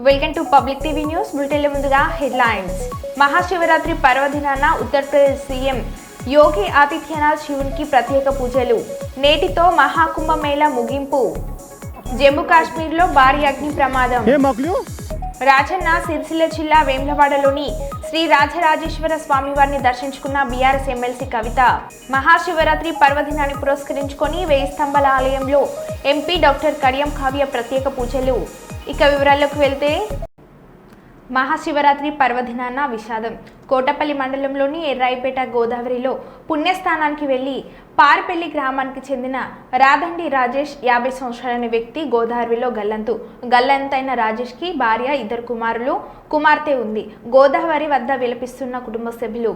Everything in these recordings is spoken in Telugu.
Welcome to Public TV news బులెటిన్ల ముందుగా హెడ్లైన్స్. మహాశివరాత్రి పర్వదినాన ఉత్తరప్రదేశ్ సీఎం యోగి ఆదిత్యనాథ్ శివునికి ప్రత్యేక పూజలు. నేటితో మహాకుంభమేళ ముగింపు. జమ్మూ కాశ్మీర్లో భారీ అగ్ని ప్రమాదం. రాజన్న సిరిసిల్ల జిల్లా వేములవాడలోని శ్రీ రాజరాజేశ్వర స్వామివారిని దర్శించుకున్న బీఆర్ఎస్ ఎమ్మెల్సీ కవిత. మహాశివరాత్రి పర్వదినాన్ని పురస్కరించుకొని 1000 స్తంభాల ఆలయంలో ఎంపీ డాక్టర్ కడియం కావ్య ప్రత్యేక పూజలు. ఇక వివరాల్లోకి వెళ్తే మహాశివరాత్రి పర్వదినాన విషాదం. కోటపల్లి మండలంలోని ఎర్రాయిపేట గోదావరిలో పుణ్యస్థానానికి వెళ్లి పారిపల్లి గ్రామానికి చెందిన రాదండి రాజేష్ 50 సంవత్సరాలైన వ్యక్తి గోదావరిలో గల్లంతైన రాజేష్కి భార్య, 2 కుమారులు, కుమార్తె ఉంది. గోదావరి వద్ద విలపిస్తున్న కుటుంబ సభ్యులు.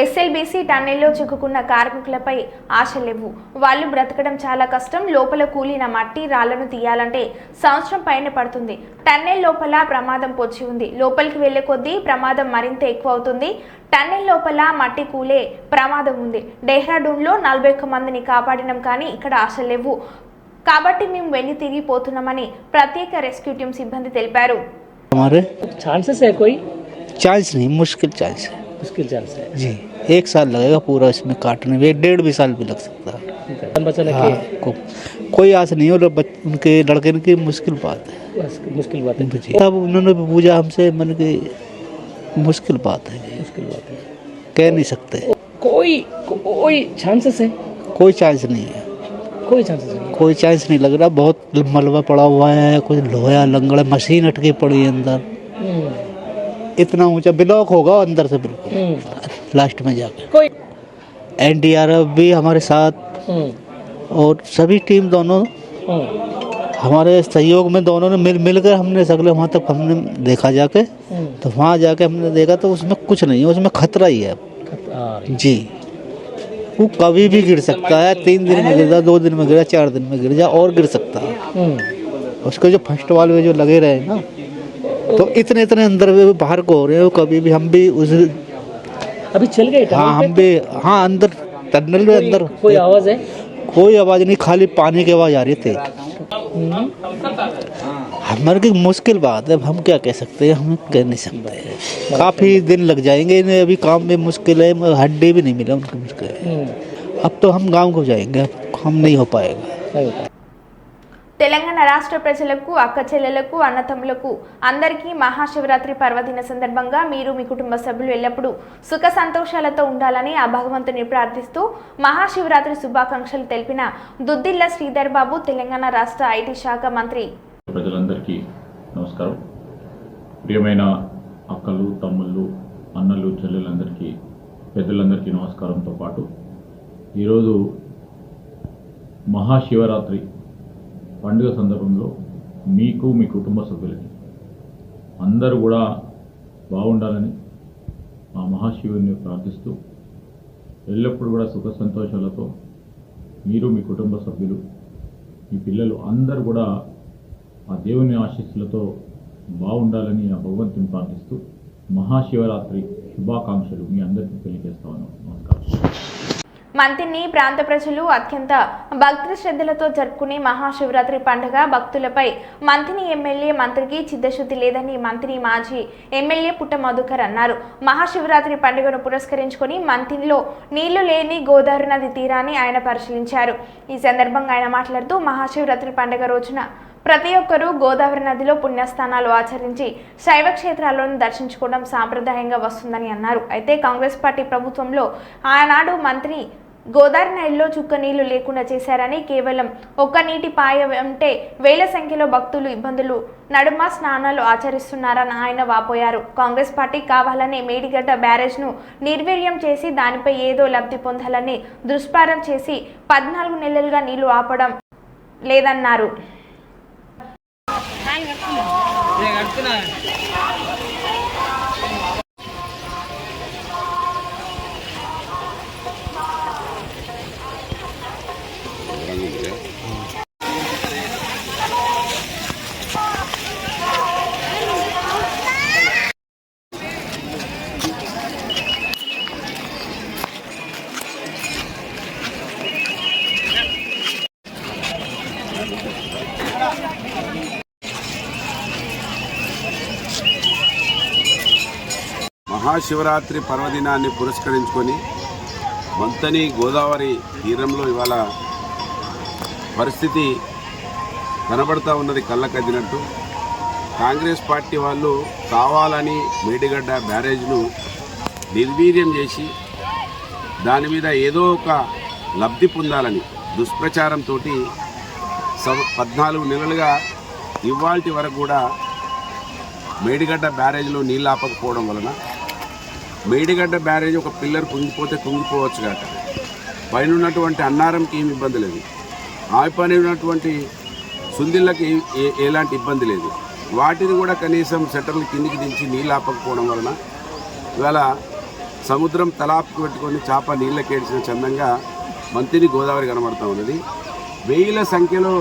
ఎస్ఎల్బీసీ టన్నెల్లో చిక్కుకున్న కార్మికులపై ఆశ లేవు. వాళ్ళు బ్రతకడం చాలా కష్టం. లోపల కూలిన మట్టి రాళ్లను తీయాలంటే సంవత్సరం పైన పడుతుంది. టన్నెల్ లోపల ప్రమాదం పొంచి ఉంది. లోపలికి వెళ్లే కొద్దీ ప్రమాదం మరింత ఎక్కువ అవుతుంది. టన్నెల్ లోపల మట్టి కూలే ప్రమాదం ఉంది. డెహ్రాడూన్లో 41 మందిని కాపాడినాం, కానీ ఇక్కడ ఆశ లేవు కాబట్టి మేము వెళ్లి తిరిగిపోతున్నామని ప్రత్యేక రెస్క్యూ టీం సిబ్బంది తెలిపారు. मुश्किल चांस है जी। 1 साल लगेगा पूरा इसमें काटने में, 1.5 भी साल भी लग सकता है। हाँ, कोई आस नहीं हो, उनके लड़के की मुश्किल बात है, मुश्किल बात है जी। तब उन्होंने भी पूछा हमसे, मन की मुश्किल बात है, मुश्किल बात है, कह नहीं सकते। कोई चांसेस है? कोई चांस नहीं है, कोई चांसेस नहीं, कोई चांस नहीं लग रहा। बहुत मलबा पड़ा हुआ है, कुछ लोहा लंगड़ा मशीन अटकी पड़ी है अंदर। इतना ऊंचा ब्लॉक होगा अंदर से बिल्कुल लास्ट में जाकर। कोई एनडीआरएफ भी हमारे साथ और सभी टीम दोनों हमारे सहयोग में, दोनों ने मिलकर हमने सगले वहाँ तक हमने देखा जाके। तो वहाँ जाके हमने देखा तो उसमें कुछ नहीं है, उसमें खतरा ही है जी। वो कभी भी गिर सकता है, 3 दिन में गिर जा, 2 दिन में गिर जा, 4 दिन में गिर जा और गिर सकता है। उसके जो फर्स्ट वाले जो लगे रहे ना, तो इतने अंदर बाहर को हो रहे हैं। कभी भी हम भी उस अभी चल गए। हाँ, हम भी हाँ अंदर टनल में अंदर कोई आवाज है? कोई आवाज नहीं, खाली पानी की आवाज आ रही थी। हमारे की मुश्किल बात है, हम क्या कह सकते हैं, हम कह नहीं सकते। काफी दिन लग जाएंगे इन्हें, अभी काम में मुश्किल है, हड्डी भी नहीं मिला उनकी मुश्किल है। अब तो हम गाँव को जाएंगे, हम नहीं हो पाएगा। తెలంగాణ రాష్ట్ర ప్రజలకు, అక్క చెల్లెలకు, అన్నతమ్ములకు అందరికీ మహాశివరాత్రి పర్వదిన సందర్భంగా మీరు మీ కుటుంబ సభ్యులు ఎల్లప్పుడూ సుఖ సంతోషాలతో ఉండాలని ఆ భగవంతుని ప్రార్థిస్తూ మహాశివరాత్రి శుభాకాంక్షలు తెలిపిన దుద్దిల్ల శ్రీధర్ బాబు, తెలంగాణ రాష్ట్ర ఐటీ శాఖ మంత్రి. ప్రజలందరికీ నమస్కారం. ప్రియమైన అక్కలు, తమ్ముళ్ళు, అన్నలు, చెల్లెలందరికీ, పెద్దలందరికీ నమస్కారంతో పాటు ఈరోజు మహాశివరాత్రి పండుగ సందర్భంలో మీకు, మీ కుటుంబ సభ్యులకి అందరూ కూడా బాగుండాలని ఆ మహాశివుని ప్రార్థిస్తూ ఎల్లప్పుడూ కూడా సుఖ సంతోషాలతో మీరు, మీ కుటుంబ సభ్యులు, మీ పిల్లలు అందరూ కూడా ఆ దేవుని ఆశీస్సులతో బాగుండాలని ఆ భగవంతుని ప్రార్థిస్తూ మహాశివరాత్రి శుభాకాంక్షలు మీ అందరికీ తెలియజేస్తా ఉన్నాను. నమస్కారం. మంతిని ప్రాంత ప్రజలు అత్యంత భక్తి శ్రద్ధలతో జరుపుకునే మహాశివరాత్రి పండుగ భక్తులపై మంతిని ఎమ్మెల్యే మంత్రికి చిత్తశుద్ధి లేదని మంతిని మాజీ ఎమ్మెల్యే పుట్ట మధుకర్ అన్నారు. మహాశివరాత్రి పండుగను పురస్కరించుకొని మంతినిలో నీళ్లు లేని గోదావరి నది తీరాన్ని ఆయన పరిశీలించారు. ఈ సందర్భంగా ఆయన మాట్లాడుతూ మహాశివరాత్రి పండుగ రోజున ప్రతి ఒక్కరూ గోదావరి నదిలో పుణ్యస్థానాలు ఆచరించి శైవ క్షేత్రాలను దర్శించుకోవడం సాంప్రదాయంగా వస్తుందని అన్నారు. అయితే కాంగ్రెస్ పార్టీ ప్రభుత్వంలో ఆనాడు మంత్రి గోదావరి నదిలో చుక్క నీళ్లు లేకుండా చేశారని, కేవలం ఒక్క నీటి పాయ ఉంటే వేల సంఖ్యలో భక్తులు ఇబ్బందులు నడుమ స్నానాలు ఆచరిస్తున్నారని ఆయన వాపోయారు. కాంగ్రెస్ పార్టీ కావాలనే మేడిగడ్డ బ్యారేజ్ను నిర్వీర్యం చేసి దానిపై ఏదో లబ్ధి పొందాలని దుష్ప్రారం చేసి 14 నెలలుగా నీళ్లు ఆపడం లేదన్నారు. మహాశివరాత్రి పర్వదినాన్ని పురస్కరించుకొని మంతని గోదావరి తీరంలో ఇవాళ పరిస్థితి కనబడతా ఉన్నది కళ్ళకద్దినట్టు. కాంగ్రెస్ పార్టీ వాళ్ళు కావాలని మేడిగడ్డ బ్యారేజ్ను నిర్వీర్యం చేసి దాని మీద ఏదో ఒక లబ్ధి పొందాలని దుష్ప్రచారంతో 14 నెలలుగా ఇవాల్టి వరకు కూడా మేడిగడ్డ బ్యారేజ్లో నీళ్ళు ఆపకపోవడం వలన మేడిగడ్డ బ్యారేజ్ ఒక పిల్లర్ కుంగిపోతే కుంగిపోవచ్చు కాక పైన ఉన్నటువంటి అన్నారంకి ఏమి ఇబ్బంది లేదు, ఆ పైన ఉన్నటువంటి సుందిళ్ళకి ఎలాంటి ఇబ్బంది లేదు. వాటిని కూడా కనీసం షట్టర్లు కిందికి దించి నీళ్ళు ఆపకపోవడం వలన ఇవాళ సముద్రం తలాపుకు పెట్టుకొని చేప నీళ్ళకేడ్చిన చందంగా మంతిని గోదావరి కనబడుతూ ఉన్నది. వేల సంఖ్యలో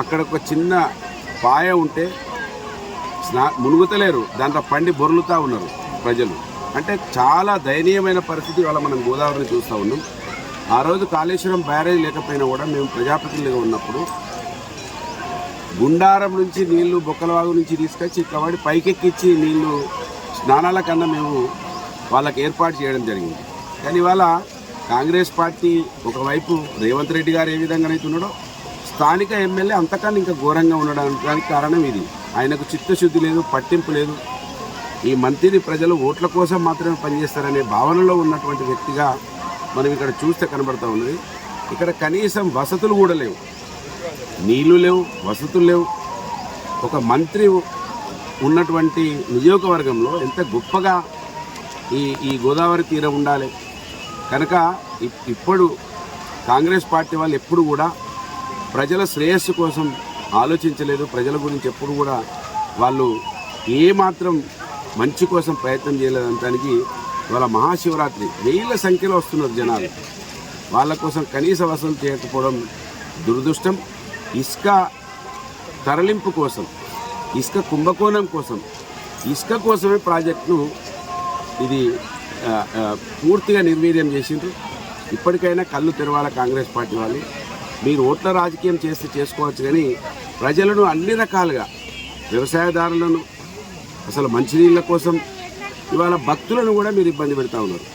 అక్కడ ఒక చిన్న పాయ ఉంటే మునుగుతలేరు, దాంట్లో పండి బొర్లుతూ ఉన్నారు ప్రజలు. అంటే చాలా దయనీయమైన పరిస్థితి వల్ల మనం గోదావరిని చూస్తూ ఉన్నాం. ఆ రోజు కాళేశ్వరం బ్యారేజ్ లేకపోయినా కూడా మేము ప్రజాప్రతినిధిగా ఉన్నప్పుడు గుండారం నుంచి నీళ్లు బొక్కలవాగు నుంచి తీసుకొచ్చి కబడి పైకెక్కించి నీళ్లు స్నానాల కన్నా మేము వాళ్ళకి ఏర్పాటు చేయడం జరిగింది. కానీ ఇవాళ కాంగ్రెస్ పార్టీ ఒకవైపు రేవంత్ రెడ్డి గారు ఏ విధంగానైతే ఉన్నాడో స్థానిక ఎమ్మెల్యే అంతకన్నా ఇంకా ఘోరంగా ఉండడానికి కారణం ఇది. ఆయనకు చిత్తశుద్ధి లేదు, పట్టింపు లేదు. ఈ మంత్రిని ప్రజలు ఓట్ల కోసం మాత్రమే పనిచేస్తారనే భావనలో ఉన్నటువంటి వ్యక్తిగా మనం ఇక్కడ చూస్తే కనబడుతూ ఉన్నది. ఇక్కడ కనీసం వసతులు కూడా లేవు, నీళ్లు లేవు, వసతులు లేవు. ఒక మంత్రి ఉన్నటువంటి నియోజకవర్గంలో ఎంత గొప్పగా ఈ గోదావరి తీరం ఉండాలి. కనుక ఇప్పుడు కాంగ్రెస్ పార్టీ వాళ్ళు ఎప్పుడు కూడా ప్రజల శ్రేయస్సు కోసం ఆలోచించలేదు. ప్రజల గురించి ఎప్పుడు కూడా వాళ్ళు ఏమాత్రం మంచి కోసం ప్రయత్నం చేయలేదంటానికి ఇవాళ మహాశివరాత్రి వేల సంఖ్యలో వస్తున్నారు జనాలు. వాళ్ళ కోసం కనీస వసూలు చేయకపోవడం దురదృష్టం. ఇసుక తరలింపు కోసం, ఇసుక కుంభకోణం కోసం, ఇసుక కోసమే ప్రాజెక్టును ఇది పూర్తిగా నిర్వీర్యం చేసిండ్రు. ఇప్పటికైనా కళ్ళు తెరవాలి కాంగ్రెస్ పార్టీ వాళ్ళు. మీరు ఓట్ల రాజకీయం చేస్తే చేసుకోవచ్చు, కానీ ప్రజలను అన్ని రకాలుగా, వ్యవసాయదారులను, అసలు మంచినీళ్ళ కోసం ఇవాళ భక్తులను కూడా మీరు ఇబ్బంది పెడతా ఉన్నారు.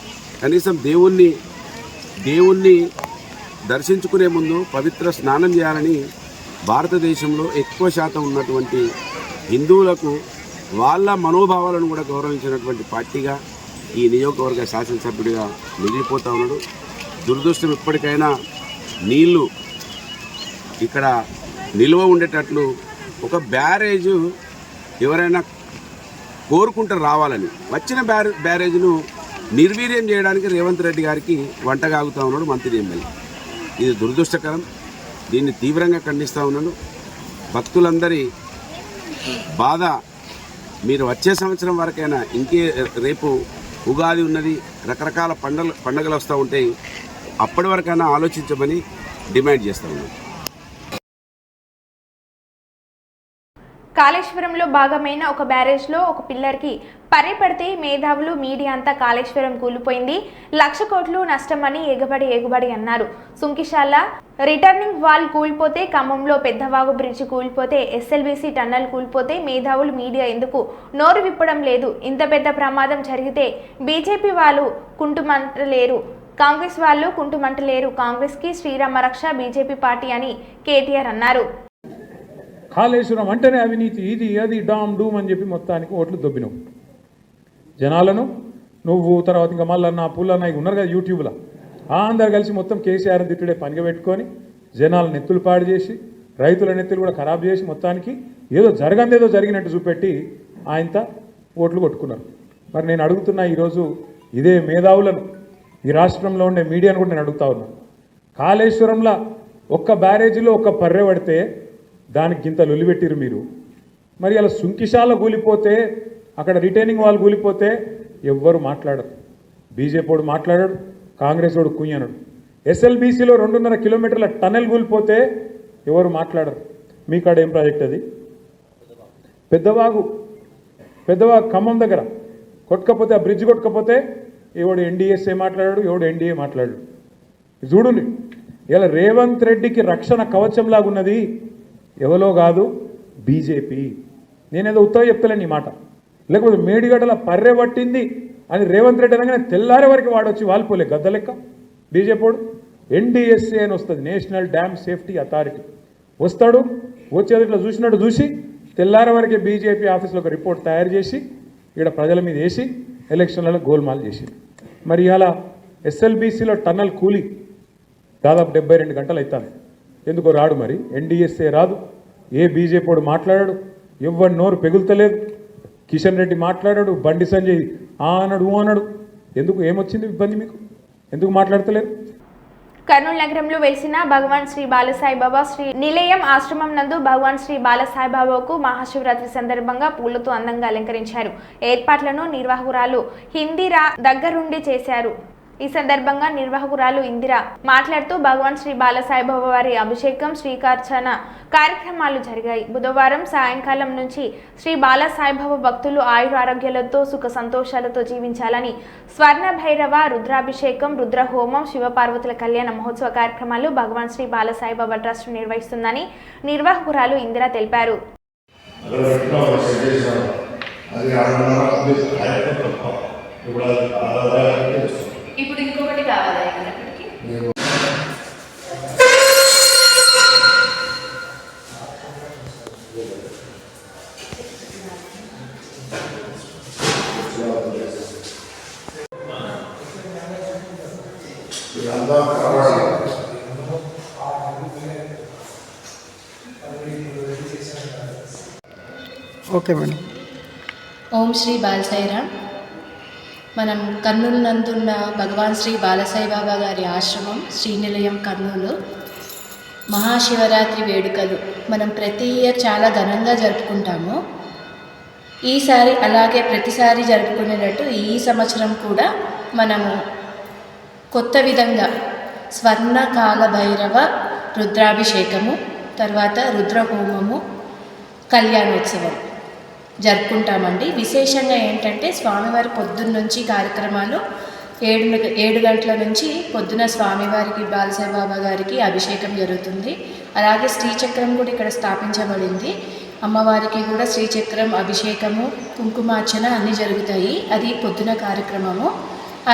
కనీసం దేవుణ్ణి దర్శించుకునే ముందు పవిత్ర స్నానం చేయాలని భారతదేశంలో ఎక్కువ శాతం ఉన్నటువంటి హిందువులకు వాళ్ళ మనోభావాలను కూడా గౌరవించినటువంటి పార్టీగా ఈ నియోజకవర్గ శాసనసభ్యుడిగా మిగిలిపోతూ ఉన్నాడు. దురదృష్టం, ఇప్పటికైనా నీళ్లు ఇక్కడ నిల్వ ఉండేటట్లు ఒక బ్యారేజు ఎవరైనా కోరుకుంటూ రావాలని వచ్చిన బ్యారేజ్ను నిర్వీర్యం చేయడానికి రేవంత్ రెడ్డి గారికి వంటగాగుతూ ఉన్నాడు మంత్రి ఎమ్మెల్యే. ఇది దురదృష్టకరం. దీన్ని తీవ్రంగా ఖండిస్తూ ఉన్నాను. భక్తులందరి బాధ, మీరు వచ్చే సంవత్సరం వరకైనా, రేపు ఉగాది ఉన్నది, రకరకాల పండుగలు వస్తూ ఉంటాయి, అప్పటి వరకైనా ఆలోచించమని డిమాండ్ చేస్తూ ఉన్నాను. కాళేశ్వరంలో భాగమైన ఒక బ్యారేజ్లో ఒక పిల్లర్కి పడితే మేధావులు మీడియా అంతా కాళేశ్వరం కూలిపోయింది, 1,00,000 కోట్లు నష్టమని ఎగబడి అన్నారు. సుంకిశాల రిటర్నింగ్ వాల్ కూలిపోతే, ఖమ్మంలో పెద్దవాగు బ్రిడ్జి కూలిపోతే, ఎస్ఎల్బీసీ టన్నల్ కూలిపోతే మేధావులు మీడియా ఎందుకు నోరు విప్పడం లేదు? ఇంత పెద్ద ప్రమాదం జరిగితే బీజేపీ వాళ్ళు కుంటుమంటలేరు, కాంగ్రెస్ వాళ్ళు కుంటుమంటలేరు. కాంగ్రెస్కి శ్రీరామ రక్ష బీజేపీ పార్టీ అని కేటీఆర్ అన్నారు. కాళేశ్వరం అంటేనే అవినీతి, ఇది అది డామ్ డూమ్ అని చెప్పి మొత్తానికి ఓట్లు దొబ్బినావు జనాలను. నువ్వు తర్వాత ఇంకా మళ్ళన్న పుల్లన్న ఉన్నారు కదా యూట్యూబ్లో, అందరు కలిసి మొత్తం కేసీఆర్ తిట్టుడే పనిగా పెట్టుకొని జనాల నెత్తులు పాడు చేసి రైతుల నెత్తులు కూడా ఖరాబ్ చేసి మొత్తానికి ఏదో జరగందేదో జరిగినట్టు చూపెట్టి ఆయనతో ఓట్లు కొట్టుకున్నారు. మరి నేను అడుగుతున్నా ఈరోజు ఇదే మేధావులను, ఈ రాష్ట్రంలో ఉండే మీడియాను కూడా నేను అడుగుతా ఉన్నాను. కాళేశ్వరంలో ఒక్క బ్యారేజీలో ఒక్క పర్రె పడితే దానికి గింత లొలిపెట్టిరు మీరు. మరి అలా సుంకిశాల కూలిపోతే, అక్కడ రిటైనింగ్ వాల్ కూలిపోతే ఎవ్వరు మాట్లాడరు. బీజేపీ వాడు మాట్లాడాడు, కాంగ్రెస్ వాడు కుయ్యనడు. ఎస్ఎల్బీసీలో 2.5 కిలోమీటర్ల టన్నెల్ కూలిపోతే ఎవరు మాట్లాడరు. మీ కాడ ఏం ప్రాజెక్ట్ అది? పెద్దవాగు ఖమ్మం దగ్గర కొట్టకపోతే, ఆ బ్రిడ్జ్ కొట్టకపోతే ఎవడు ఎన్డీఎస్ఏ మాట్లాడాడు, ఎవడు ఎన్డీఏ మాట్లాడాడు. చూడుని ఇలా రేవంత్ రెడ్డికి రక్షణ కవచంలాగా ఉన్నది ఎవరో కాదు, బీజేపీ. నేనేదో ఉత్తగా చెప్తలేను ఈ మాట. లేకపోతే మేడిగడ్డల పర్రె పట్టింది అని రేవంత్ రెడ్డి అనగానే తెల్లారే వరకు వాడొచ్చి వాలిపోలే గద్ద లెక్క బీజేపీడు. ఎన్డీఎస్ఏ అని వస్తుంది, నేషనల్ డ్యామ్ సేఫ్టీ అథారిటీ. వస్తాడు, వచ్చేది ఇట్లా చూసినట్టు చూసి తెల్లారే వరకే బీజేపీ ఆఫీస్లో ఒక రిపోర్ట్ తయారు చేసి ఇక్కడ ప్రజల మీద వేసి ఎలక్షన్లలో గోల్మాల్ చేసి, మరి ఇలా ఎస్ఎల్బీసీలో టన్నల్ కూలి దాదాపు 72 గంటలు అవుతాను. ఎందుకో రాడు, మరి ఎన్డీఎస్ఏ రాదు, ఏ బీజేపీ వాడు మాట్లాడాడు, ఎవరి నోరు పెగులుతలేదు. కిషన్ రెడ్డి మాట్లాడాడు, బండి సంజయ్ అన్నాడు. ఎందుకు ఏమొచ్చింది ఇబ్బంది మీకు? ఎందుకు మాట్లాడతలేరు? కర్నూలు నగరంలో వెలిసిన భగవాన్ శ్రీ బాలసాయిబాబా శ్రీ నిలయం ఆశ్రమం నందు భగవాన్ శ్రీ బాలసాయిబాబాకు మహాశివరాత్రి సందర్భంగా పూలతో అందంగా అలంకరించారు. ఏర్పాట్లను నిర్వాహకురాలు హిందీరా దగ్గరుండి చేశారు. ఈ సందర్భంగా నిర్వాహకురాలు ఇందిరా మాట్లాడుతూ భగవాన్ శ్రీ బాలసాయిబాబా వారి అభిషేకం, శ్రీకార్చన కార్యక్రమాలు జరిగాయి. బుధవారం సాయంకాలం నుంచి శ్రీ బాలసాయిబాబా భక్తులు ఆయురారోగ్యాలతో సుఖ సంతోషాలతో జీవించాలని స్వర్ణ భైరవ రుద్రాభిషేకం, రుద్రహోమం, శివపార్వతుల కళ్యాణ మహోత్సవ కార్యక్రమాలు భగవాన్ శ్రీ బాలసాయిబాబా ట్రస్ట్ నిర్వహిస్తుందని నిర్వాహకురాలు ఇందిరా తెలిపారు. ఇప్పుడు ఇంకొకటి కావాలి. Okay madam. ఓం శ్రీ బాలసాయిరామ్. మనం కర్నూలు నందున్న భగవాన్ శ్రీ బాలసాయిబాబా గారి ఆశ్రమం శ్రీనిలయం కర్నూలు మహాశివరాత్రి వేడుకలు మనం ప్రతి ఇయర్ చాలా ఘనంగా జరుపుకుంటాము. ఈసారి అలాగే ప్రతిసారి జరుపుకునేటట్టు ఈ సంవత్సరం కూడా మనము కొత్త విధంగా స్వర్ణకాల భైరవ రుద్రాభిషేకము, తర్వాత రుద్రహోమము, కళ్యాణోత్సవం జరుపుకుంటామండి. విశేషంగా ఏంటంటే స్వామివారి పొద్దున్న నుంచి కార్యక్రమాలు 7 గంటల నుంచి పొద్దున స్వామివారికి బాలసాయిబాబా గారికి అభిషేకం జరుగుతుంది. అలాగే శ్రీచక్రం కూడా ఇక్కడ స్థాపించబడింది. అమ్మవారికి కూడా శ్రీచక్రం, అభిషేకము, కుంకుమార్చన అన్నీ జరుగుతాయి. అది పొద్దున కార్యక్రమము.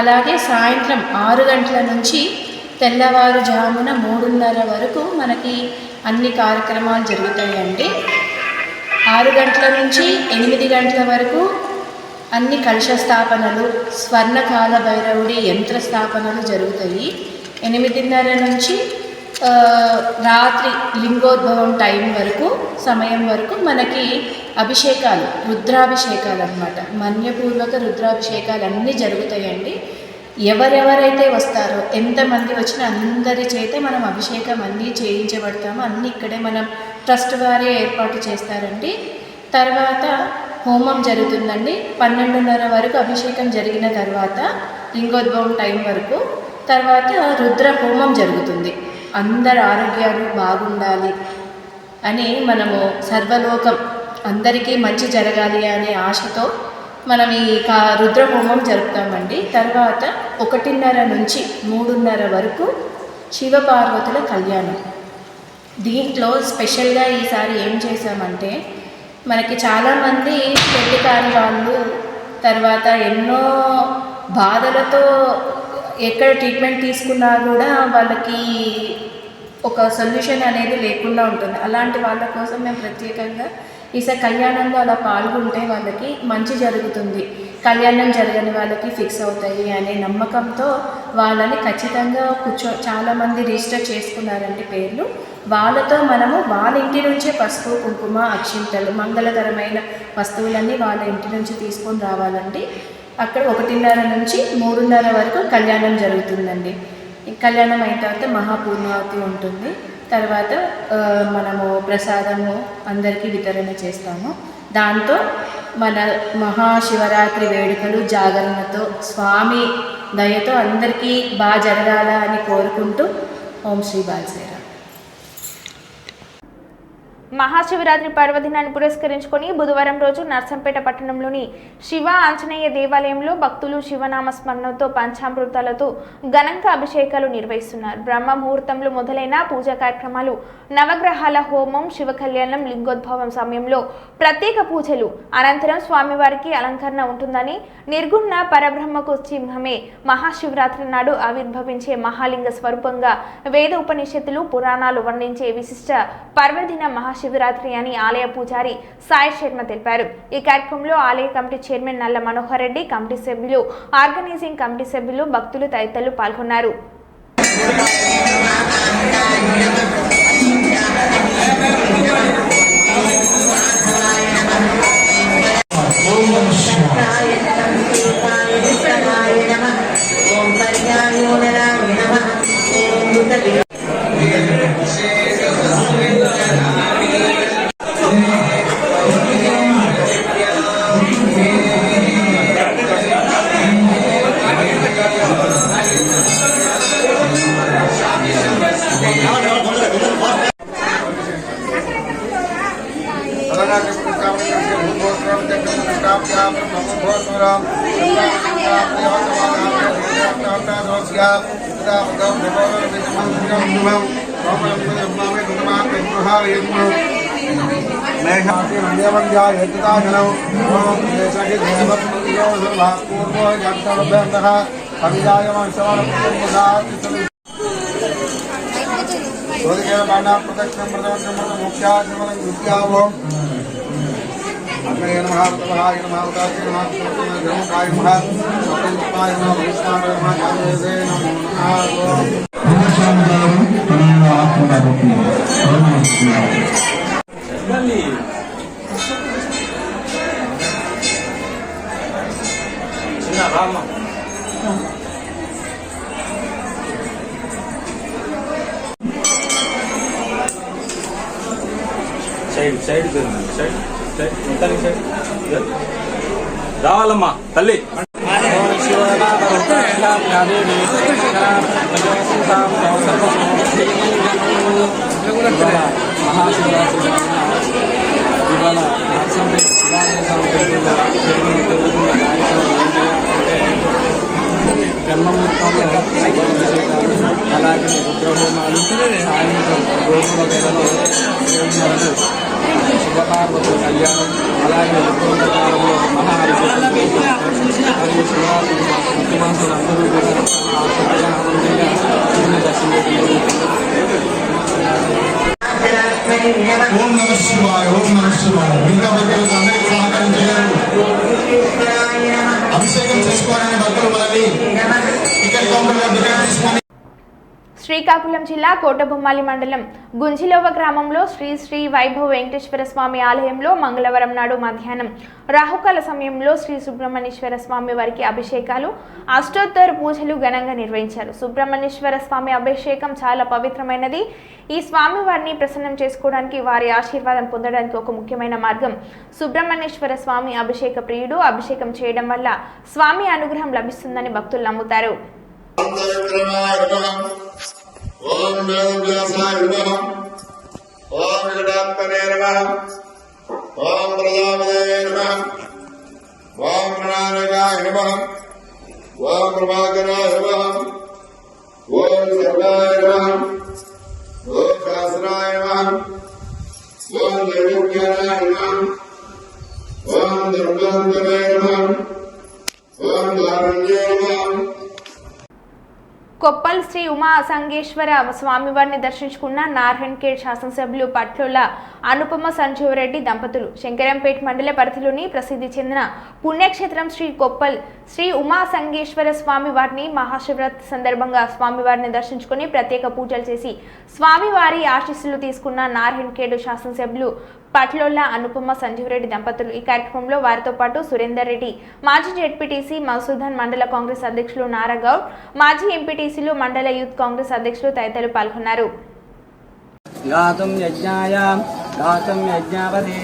అలాగే సాయంత్రం 6 గంటల నుంచి తెల్లవారుజామున 3:30 వరకు మనకి అన్ని కార్యక్రమాలు జరుగుతాయండి. 6 గంటల నుంచి 8 గంటల వరకు అన్ని కలశ స్థాపనలు, స్వర్ణకాల భైరవుడి యంత్ర స్థాపనలు జరుగుతాయి. 8:30 నుంచి రాత్రి లింగోద్భవం సమయం వరకు మనకి అభిషేకాలు, రుద్రాభిషేకాలు అన్నమాట. మన్యపూర్వక రుద్రాభిషేకాలు అన్నీ జరుగుతాయండి. ఎవరెవరైతే వస్తారో, ఎంతమంది వచ్చినా అందరి చేత మనం అభిషేకం అన్నీ చేయించబడతాము. అన్నీ ఇక్కడే మనం ట్రస్ట్ వారే ఏర్పాటు చేస్తారండి. తర్వాత హోమం జరుగుతుందండి. 12:30 వరకు అభిషేకం జరిగిన తర్వాత లింగోద్భవం వరకు తర్వాత రుద్ర హోమం జరుగుతుంది. అందరి ఆరోగ్యాలు బాగుండాలి అని మనము సర్వలోకం అందరికీ మంచి జరగాలి అనే ఆశతో మనం ఈ రుద్రహోమం జరుపుతామండి. తర్వాత 1:30 నుంచి 3:30 వరకు శివపార్వతుల కళ్యాణం. దీంట్లో స్పెషల్గా ఈసారి ఏం చేశామంటే, మనకి చాలామంది పెళ్లి కాని వాళ్ళు తర్వాత ఎన్నో బాధలతో ఎక్కడ ట్రీట్మెంట్ తీసుకున్నా కూడా వాళ్ళకి ఒక సొల్యూషన్ అనేది లేకుండా ఉంటుంది. అలాంటి వాళ్ళ కోసం మేము ప్రత్యేకంగా ఈసారి కళ్యాణంలో అలా పాల్గొంటే వాళ్ళకి మంచి జరుగుతుంది, కళ్యాణం జరగని వాళ్ళకి ఫిక్స్ అవుతాయి అనే నమ్మకంతో వాళ్ళని ఖచ్చితంగా చాలామంది రిజిస్టర్ చేసుకున్నారండి పేర్లు. వాళ్ళతో మనము వాళ్ళ ఇంటి నుంచే పసుపు కుంకుమ అక్షింతలు మంగళకరమైన వస్తువులన్నీ వాళ్ళ ఇంటి నుంచి తీసుకొని రావాలండి. అక్కడ 1:30 నుంచి 3:30 వరకు కళ్యాణం జరుగుతుందండి. కళ్యాణం అయిన తర్వాత మహాపూర్ణావతి ఉంటుంది. తర్వాత మనము ప్రసాదము అందరికీ వితరణ చేస్తాము. దాంతో మన మహాశివరాత్రి వేడుకలు జాగరణతో స్వామి దయతో అందరికీ బాగా జరగాల అని కోరుకుంటూ ఓం శ్రీ బాలశ్రీరామ్. మహాశివరాత్రి పర్వదినాన్ని పురస్కరించుకొని బుధవారం రోజు నర్సంపేట పట్టణంలోని శివ ఆంజనేయ దేవాలయంలో భక్తులు శివనామ స్మరణతో పంచామృతాలతో ఘనంగా అభిషేకాలు నిర్వహిస్తున్నారు. బ్రహ్మ ముహూర్తంలో మొదలైన పూజా కార్యక్రమాలు, నవగ్రహాల హోమం, శివ కళ్యాణం, లింగోద్భవం సమయంలో ప్రత్యేక పూజలు అనంతరం స్వామివారికి అలంకరణ ఉంటుందని, నిర్గుణ పరబ్రహ్మకు చిహ్నమే మహాశివరాత్రి నాడు ఆవిర్భవించే మహాలింగ స్వరూపంగా వేద ఉపనిషత్తులు పురాణాలు వర్ణించే విశిష్ట పర్వదిన మహాశివరాత్రి అని ఆలయ పూజారి సాయి శర్మ తెలిపారు. ఈ కార్యక్రమంలో ఆలయ కమిటీ చైర్మన్ నల్ల మనోహర్ రెడ్డి, కమిటీ సభ్యులు, ఆర్గనైజింగ్ కమిటీ సభ్యులు, భక్తులు తదితరులు పాల్గొన్నారు. రావాలమ్మా తల్లి. మహాశివరాత్రి ఇవాళ నర్సంపేట బ్రహ్మముహూర్తంలో శివాభిషేకాలు, అలాగే రుద్రహోమాలు, సాయంత్రం గోపుర వేళలో శివపార్వతుల కళ్యాణం, అలాగే రుద్రోత్తకాలంలో మహాభిషేకం మరియు శివరాత్రి భక్తిమాసులు అందరూ కూడా ఆనందంగా దర్శనం. ఓం నమః శివాయ, ఓం నమః శివాయ. మిగతా భక్తులకు అందరికీ సహకారం చేయాలి. అభిషేకం చేసుకోవాలని భక్తులు మనల్ని టికెట్ కౌంటర్లో టికెట్ తీసుకొని. శ్రీకాకుళం జిల్లా కోటబొమ్మాలి మండలం గుంజిలోవ గ్రామంలో శ్రీ శ్రీ వైభవ వెంకటేశ్వర స్వామి ఆలయంలో మంగళవారం నాడు మధ్యాహ్నం రాహుకాల సమయంలో శ్రీ సుబ్రహ్మణ్యేశ్వర స్వామి వారికి అభిషేకాలు, అష్టోత్తర పూజలు ఘనంగా నిర్వహించారు. సుబ్రహ్మణ్యేశ్వర స్వామి అభిషేకం చాలా పవిత్రమైనది. ఈ స్వామి వారిని ప్రసన్నం చేసుకోవడానికి, వారి ఆశీర్వాదం పొందడానికి ఒక ముఖ్యమైన మార్గం సుబ్రహ్మణ్యేశ్వర స్వామి అభిషేక ప్రియుడు. అభిషేకం చేయడం వల్ల స్వామి అనుగ్రహం లభిస్తుందని భక్తులు నమ్ముతారు. ఓం ఓం ప్రజాపతయే నమః ఓం ప్రణారకాయ నమః ఓం ప్రభాకరాయ నమః ఓం సర్వాయ నమః ఓం శాస్త్రాయ నమః ఓం దైవజ్ఞానాయ నమః ఓం దుర్గంధవే నమః ఓం లావణ్యే నమః. కొప్పల్ శ్రీ ఉమా సంగేశ్వర స్వామివారిని దర్శించుకున్న నారాయణఖేడ్ శాసనసభ్యులు పట్లోల అనుపమ సంజీవరెడ్డి దంపతులు శంకరంపేట మండల పరిధిలోని ప్రసిద్ధి చెందిన పుణ్యక్షేత్రం శ్రీ కొప్పల్ శ్రీ ఉమా సంగేశ్వర స్వామివారిని మహాశివరాత్రి సందర్భంగా స్వామివారిని దర్శించుకుని ప్రత్యేక పూజలు చేసి స్వామివారి ఆశీస్సులు తీసుకున్న నారాయణఖేడ్ శాసనసభ్యులు పట్లోల అనుపమ సంజీవరెడ్డి దంపతులు. ఈ కార్యక్రమంలో వారితో పాటు సురేందర్ రెడ్డి, మాజీ జెడ్పీటీసీ మసూదన్, మండల కాంగ్రెస్ అధ్యక్షులు నారాగౌడ్, మాజీ ఎంపీటీసీలు, మండల యూత్ కాంగ్రెస్ అధ్యక్షులు తదితరులు పాల్గొన్నారు. గాతుం యజ్ఞాయ గాతుం యజ్ఞావతి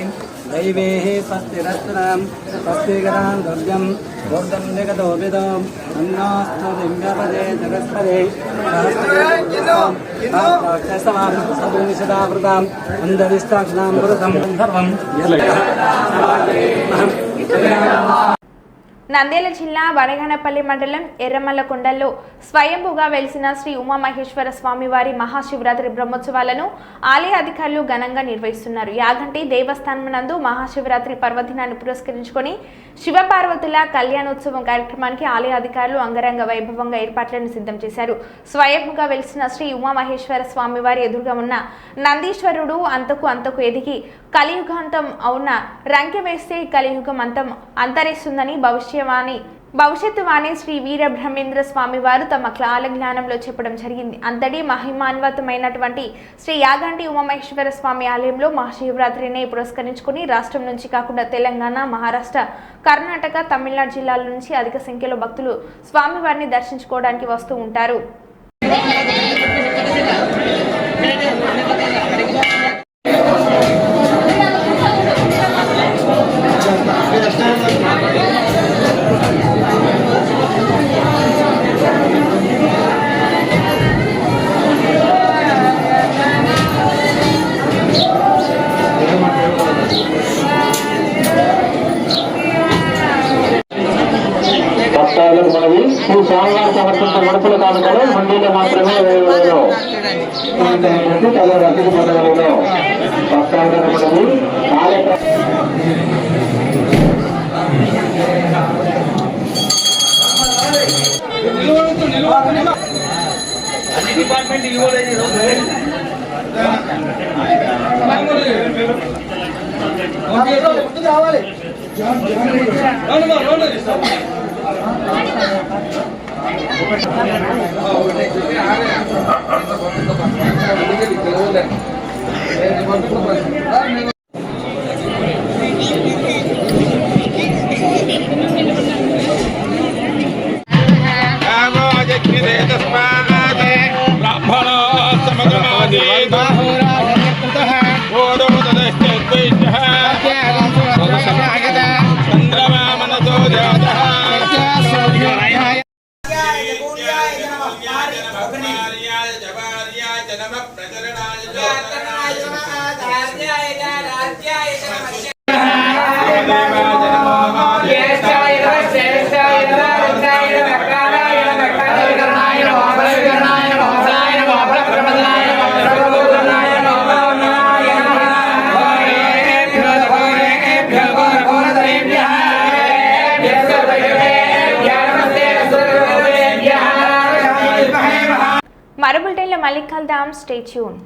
దైవేః స్వస్తిరత్నం స్వస్తిగతాం ద్రవ్యం గోర్ధం జగదోపితం అన్నాస్తు దివ్యపదే జగత్పదే సహస్రసమాం సభూనిషదావృతాం అంధవిస్తాక్షణాం వృతం సర్వం నంద్యాల జిల్లా వడగనపల్లి మండలం ఎర్రమల్లకొండల్లో స్వయంభూగా వెలిసిన శ్రీ ఉమామహేశ్వర స్వామివారి మహాశివరాత్రి బ్రహ్మోత్సవాలను ఆలయ అధికారులు ఘనంగా నిర్వహిస్తున్నారు. యాగంటి దేవస్థానం నందు మహాశివరాత్రి పర్వదినాన్ని పురస్కరించుకొని శివపార్వతుల కళ్యాణోత్సవం కార్యక్రమానికి ఆలయ అధికారులు అంగరంగ వైభవంగా ఏర్పాట్లను సిద్ధం చేశారు. స్వయంభూగా వెలిసిన శ్రీ ఉమామహేశ్వర స్వామివారి ఎదురుగా ఉన్న నందీశ్వరుడు అంతకు ఎదిగి కలియుగాంతం అవున రంకె వేస్తే కలియుగం అంతం అంతరిస్తుందని భవిష్యత్తు వాణి శ్రీ వీర బ్రహ్మేంద్ర స్వామి వారు తమ కాల జ్ఞానంలో చెప్పడం జరిగింది. అంతటి మహిమాన్వితమైనటువంటి శ్రీ యాగంటి ఉమామహేశ్వర స్వామి ఆలయంలో మహాశివరాత్రిని పురస్కరించుకుని రాష్ట్రం నుంచి కాకుండా తెలంగాణ, మహారాష్ట్ర, కర్ణాటక, తమిళనాడు జిల్లాల నుంచి అధిక సంఖ్యలో భక్తులు స్వామివారిని దర్శించుకోవడానికి వస్తూ ఉంటారు. మనవి శ్రీ స్వామివారి సమర్పించిన మనుషుల కానుకలు మండీలో మాత్రమే వేయవలను. తల రసీదు పొందవలను. భక్తాదుల మనవి మరో బులెటిన్లో మళ్ళీ కలుద్దాం. Stay tune.